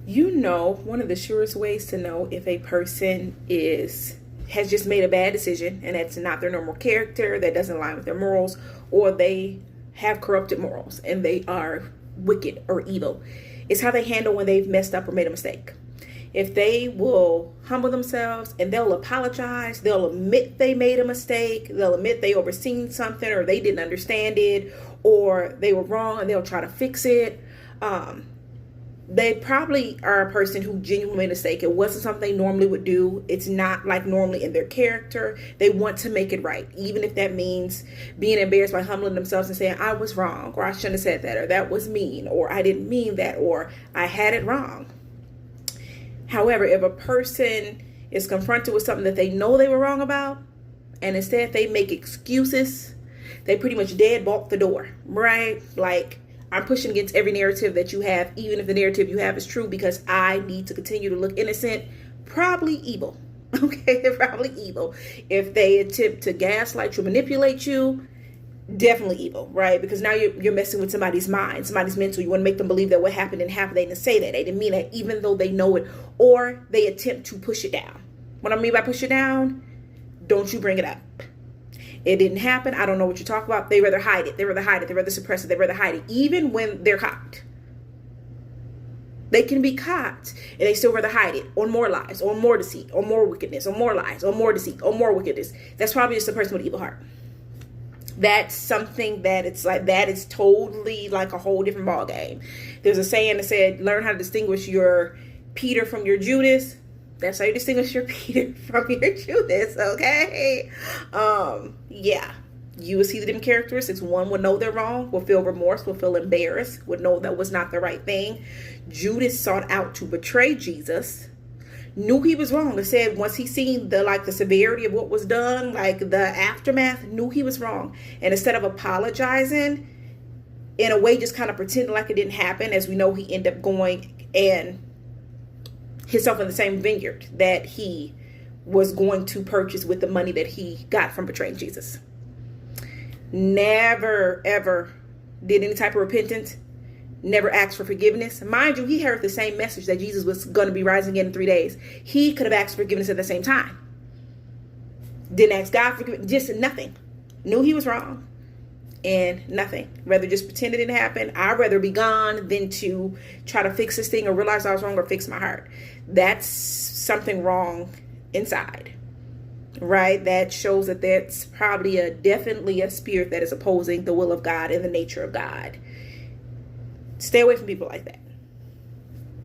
One of the surest ways to know if a person has just made a bad decision and that's not their normal character, that doesn't align with their morals, or they have corrupted morals and they are wicked or evil, is how they handle when they've messed up or made a mistake. If they will humble themselves and they'll apologize, they'll admit they made a mistake, they'll admit they overseen something or they didn't understand it or they were wrong and they'll try to fix it. They probably are a person who genuinely made a mistake. It wasn't something they normally would do. It's not like normally in their character. They want to make it right, even if that means being embarrassed by humbling themselves and saying, I was wrong, or I shouldn't have said that, or that was mean, or I didn't mean that, or I had it wrong. However, if a person is confronted with something that they know they were wrong about, and instead they make excuses, they pretty much deadbolt the door, right? Like, I'm pushing against every narrative that you have, even if the narrative you have is true, because I need to continue to look innocent. Probably evil. Okay, probably evil. If they attempt to gaslight you, manipulate you, definitely evil, right? Because now you're messing with somebody's mind, somebody's mental. You want to make them believe that what happened didn't happen. They didn't say that. They didn't mean that, even though they know it, or they attempt to push it down. What I mean by push it down, don't you bring it up. It didn't happen. I don't know what you're talking about. They rather hide it. They rather hide it. They rather suppress it. They rather hide it. Even when they're caught. They can be caught and they still rather hide it on more lies, on more deceit, on more wickedness, on more lies, on more deceit, on more wickedness. That's probably just a person with an evil heart. That's something that it's like, that is totally like a whole different ball game. There's a saying that said, learn how to distinguish your Peter from your Judas. That's how you distinguish your Peter from your Judas, okay? Yeah. You will see the different characteristics. One will know they're wrong, will feel remorse, will feel embarrassed, would know that was not the right thing. Judas sought out to betray Jesus, knew he was wrong. It said once he seen the severity of what was done, like the aftermath, knew he was wrong. And instead of apologizing, in a way just kind of pretending like it didn't happen, as we know he ended up going and himself in the same vineyard that he was going to purchase with the money that he got from betraying Jesus. Never, ever did any type of repentance. Never asked for forgiveness. Mind you, he heard the same message that Jesus was going to be rising again in 3 days. He could have asked forgiveness at the same time. Didn't ask God for forgiveness. Just nothing. Knew he was wrong. And nothing. Rather just pretend it didn't happen. I'd rather be gone than to try to fix this thing or realize I was wrong or fix my heart. That's something wrong inside. Right? That shows that that's probably definitely a spirit that is opposing the will of God and the nature of God. Stay away from people like that.